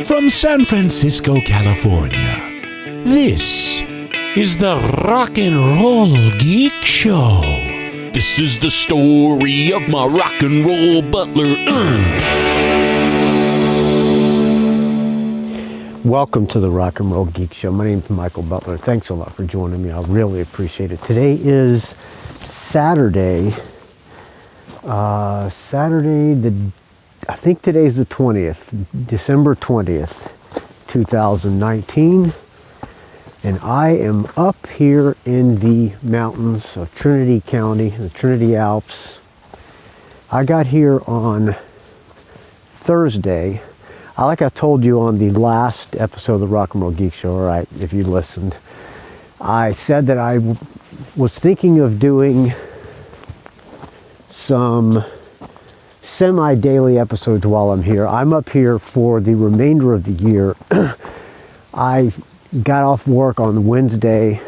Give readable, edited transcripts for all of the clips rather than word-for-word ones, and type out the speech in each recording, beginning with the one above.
From San Francisco, California, this is the Rock and Roll Geek Show. This is the story of my rock and roll butler. Welcome to the Rock and Roll Geek Show. My name is Michael Butler. Thanks a lot for joining me. I really appreciate it. Today is Saturday. I think today's the 20th, December 20th, 2019. And I am up here in the mountains of Trinity County, the Trinity Alps. I got here on Thursday. Like I told you on the last episode of the Rock and Roll Geek Show, all right, if you listened, I said that I was thinking of doing some semi-daily episodes while I'm here. I'm up here for the remainder of the year. I got off work on Wednesday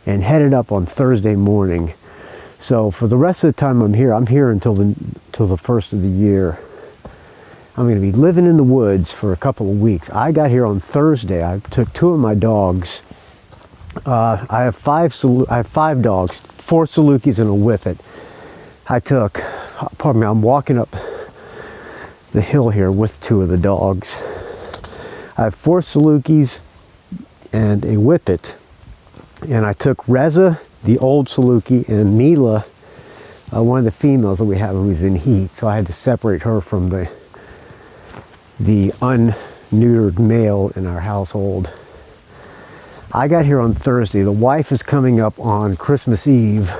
and headed up on Thursday morning. So for the rest of the time I'm here until the first of the year. I'm going to be living in the woods for a couple of weeks. I got here on Thursday. I took two of my dogs. I have five dogs, 4 Salukis and a Whippet. I'm walking up the hill here with 2 of the dogs. I have 4 Salukis and a Whippet. And I took Reza, the old Saluki, and Mila, one of the females that we have who's in heat. So I had to separate her from the unneutered male in our household. I got here on Thursday. The wife is coming up on Christmas Eve,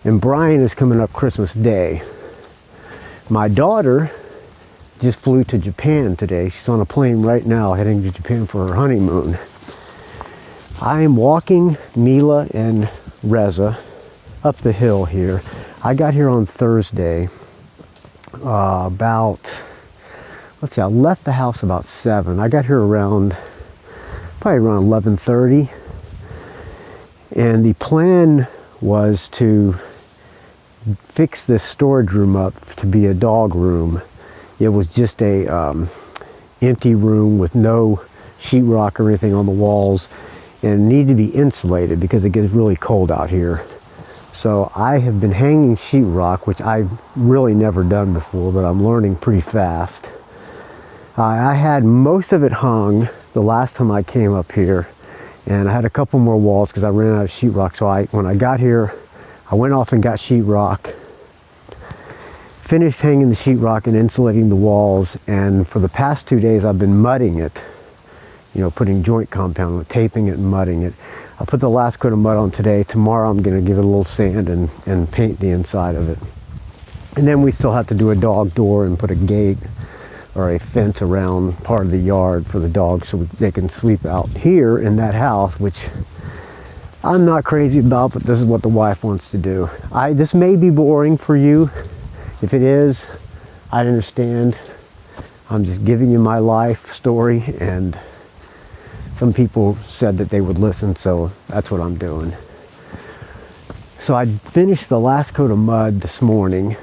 and Brian is coming up Christmas Day. My daughter just flew to Japan today. She's on a plane right now heading to Japan for her honeymoon. I am walking Mila and Reza up the hill here. I got here on Thursday I left the house about 7. I got here probably around 11:30. And the plan was to fix this storage room up to be a dog room. It was just a empty room with no sheetrock or anything on the walls, and it needed to be insulated because it gets really cold out here. So I have been hanging sheetrock, which I've really never done before, but I'm learning pretty fast. I had most of it hung the last time I came up here, and I had a couple more walls because I ran out of sheetrock. So when I got here, I went off and got sheetrock, finished hanging the sheetrock and insulating the walls, and for the past 2 days I've been mudding it, putting joint compound, taping it and mudding it. I put the last coat of mud on today. Tomorrow I'm going to give it a little sand and paint the inside of it. And then we still have to do a dog door and put a gate or a fence around part of the yard for the dogs so they can sleep out here in that house, which I'm not crazy about, but this is what the wife wants to do. This may be boring for you. If it is, I understand. I'm just giving you my life story, and some people said that they would listen, so that's what I'm doing. So I finished the last coat of mud this morning.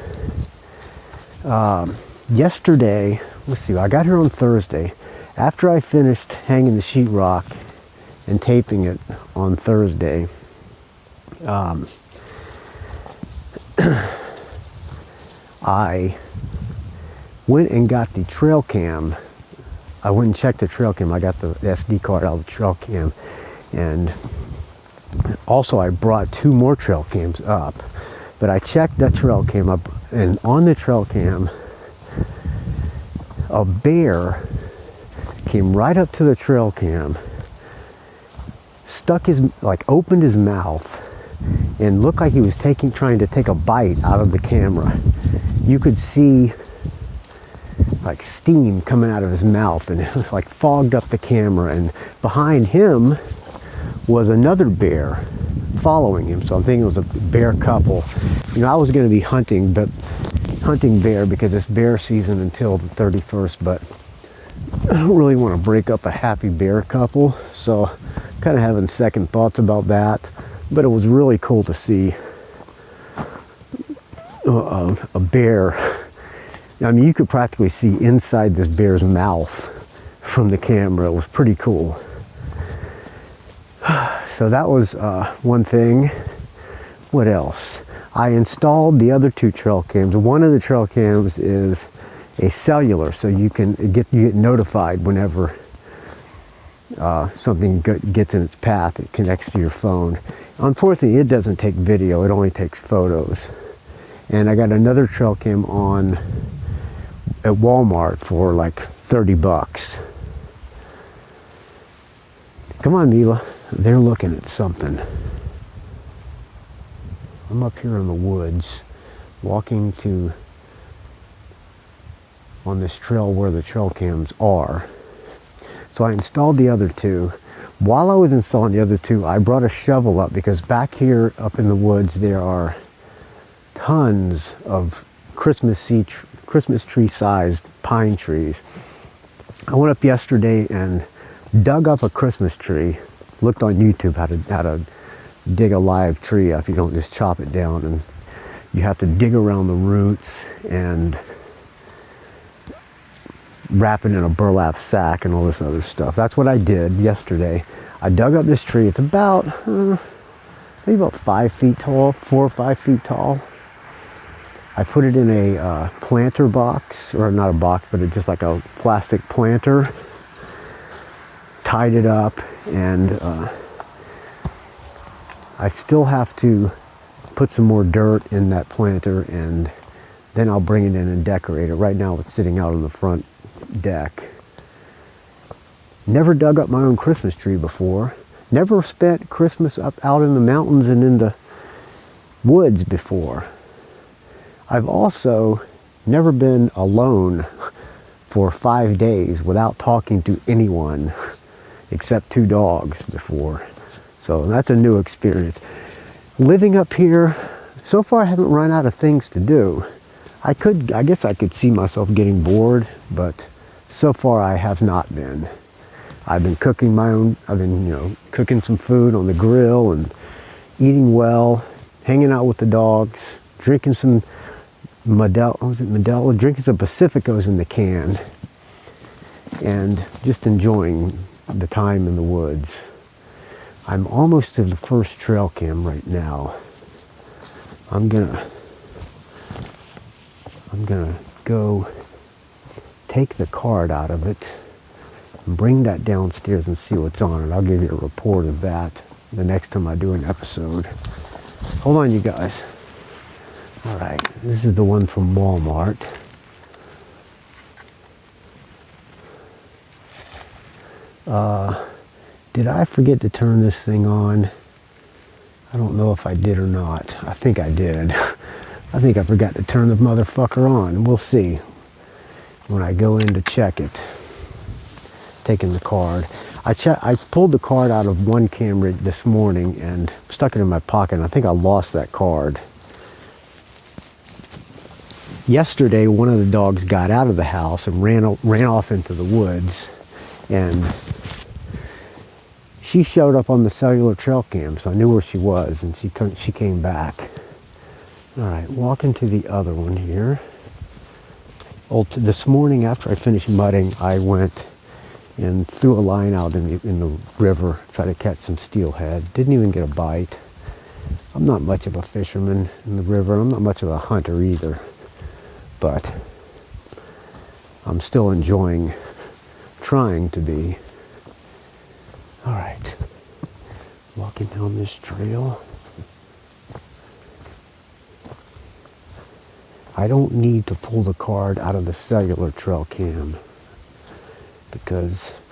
Yesterday, I got here on Thursday. After I finished hanging the sheetrock and taping it on Thursday, I went and got the Trailcam. I went and checked the Trailcam. I got the SD card out of the Trailcam. And also I brought 2 more Trailcams up. But I checked that Trailcam up, and on the Trailcam, a bear came right up to the Trailcam, opened his mouth, and looked like he was trying to take a bite out of the camera. You could see like steam coming out of his mouth, and it was like fogged up the camera, and behind him was another bear following him. So I'm thinking it was a bear couple. I was going to be hunting bear because it's bear season until the 31st, but I don't really want to break up a happy bear couple, so kind of having second thoughts about that. But it was really cool to see a bear I mean, you could practically see inside this bear's mouth from the camera. It was pretty cool. So that was one thing. What else? I installed the other two trail cams. One of the trail cams is a cellular, so you get notified whenever something gets in its path. It connects to your phone. Unfortunately, it doesn't take video. It only takes photos. And I got another trail cam on at Walmart for like 30 bucks. Come on, Mila. They're looking at something. I'm up here in the woods, walking on this trail where the trail cams are. So I installed the other two. While I was installing the other two, I brought a shovel up because back here up in the woods there are tons of Christmas tree sized pine trees. I went up yesterday and dug up a Christmas tree. Looked on YouTube how to dig a live tree up. You don't just chop it down, and you have to dig around the roots and wrap it in a burlap sack and all this other stuff. That's what I did yesterday. I dug up this tree. It's about maybe about 5 feet tall, 4 or 5 feet tall. I put it in a planter box, or not a box, but it's just like a plastic planter. Tied it up, and I still have to put some more dirt in that planter, and then I'll bring it in and decorate it. Right now it's sitting out on the front deck. Never dug up my own Christmas tree before. Never spent Christmas up out in the mountains and in the woods before. I've also never been alone for 5 days without talking to anyone except 2 dogs before. So that's a new experience. Living up here, so far I haven't run out of things to do. I guess I could see myself getting bored, but so far I have not been. I've been cooking cooking some food on the grill and eating well, hanging out with the dogs, drinking some Modelo, drinking some Pacificos in the can, and just enjoying the time in the woods. I'm almost to the first trail cam right now. I'm gonna go take the card out of it and bring that downstairs and see what's on it. I'll give you a report of that the next time I do an episode. Hold on, you guys. All right, this is the one from Walmart. Did I forget to turn this thing on? I don't know if I did or not. I think I did. I think I forgot to turn the motherfucker on. We'll see when I go in to check it. Taking the card. I pulled the card out of one camera this morning and stuck it in my pocket, and I think I lost that card. Yesterday, one of the dogs got out of the house and ran off into the woods, and she showed up on the cellular trail cam, so I knew where she was, and she came back. All right, walking to the other one here. This morning, after I finished mudding, I went and threw a line out in the river, tried to catch some steelhead. Didn't even get a bite. I'm not much of a fisherman in the river. I'm not much of a hunter either, but I'm still enjoying trying to be. All right, walking down this trail. I don't need to pull the card out of the cellular trail cam because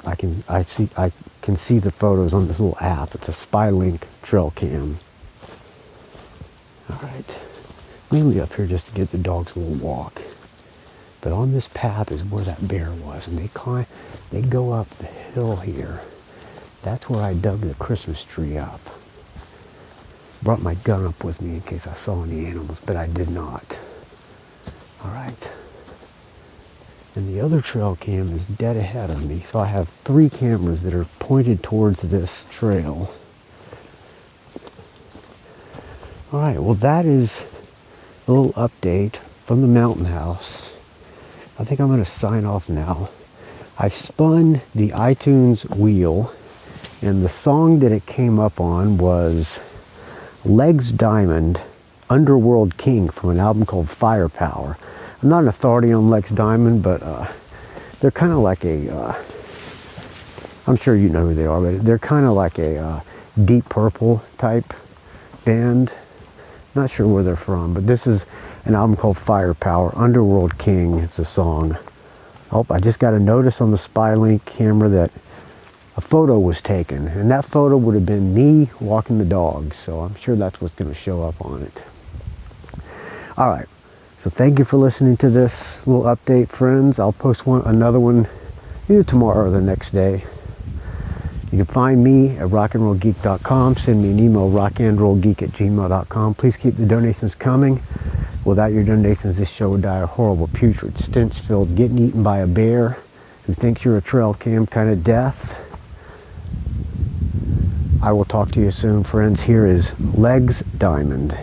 I can see the photos on this little app. It's a Spylink trail cam. All right, mainly up here just to get the dogs a little walk. But on this path is where that bear was, and they go up the hill here. That's where I dug the Christmas tree up. Brought my gun up with me in case I saw any animals, but I did not. All right. And the other trail cam is dead ahead of me, so I have 3 cameras that are pointed towards this trail. All right, well, that is a little update from the Mountain House. I think I'm going to sign off now. I spun the iTunes wheel, and the song that it came up on was Legs Diamond, Underworld King, from an album called Firepower. I'm not an authority on Legs Diamond, but they're kind of like a, I'm sure you know who they are, but they're kind of like a Deep Purple type band. Not sure where they're from, but this is an album called Firepower. Underworld King is the song. Oh, I just got a notice on the Spylink camera that a photo was taken, and that photo would have been me walking the dog, so I'm sure that's what's going to show up on it. All right, so thank you for listening to this little update, friends. I'll post another one either tomorrow or the next day. You can find me at rockandrollgeek.com. Send me an email, rockandrollgeek@gmail.com. Please keep the donations coming. Without your donations, this show would die a horrible, putrid, stench-filled, getting eaten by a bear who thinks you're a Trailcam kind of death. I will talk to you soon, friends. Here is Legs Diamond.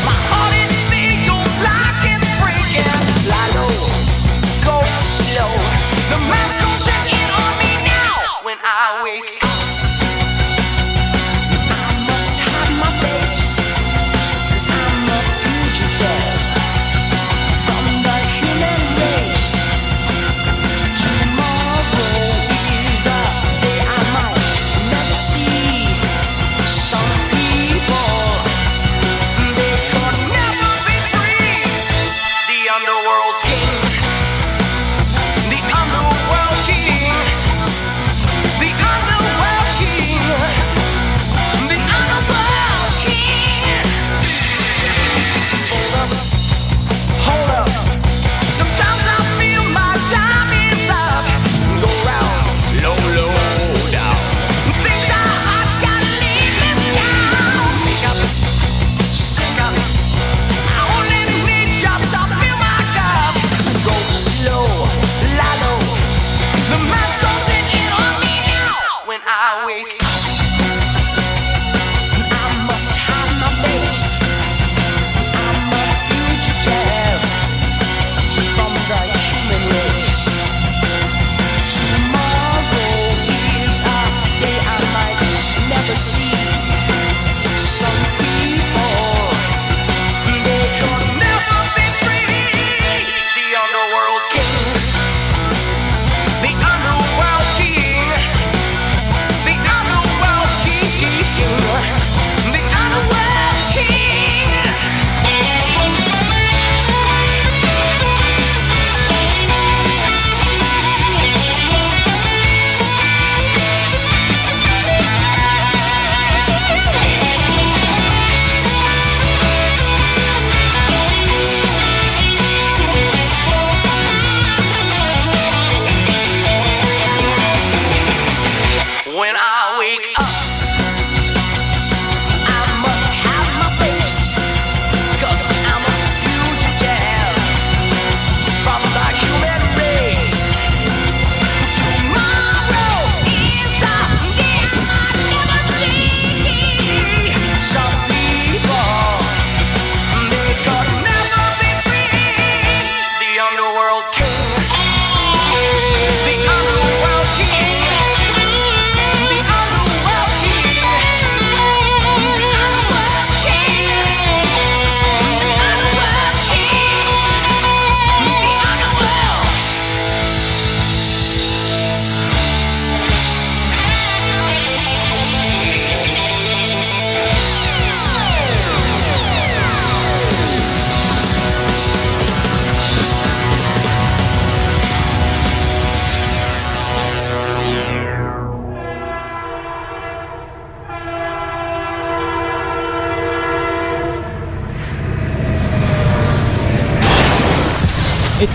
My heart is big, like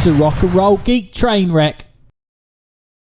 It's a rock and roll geek train wreck.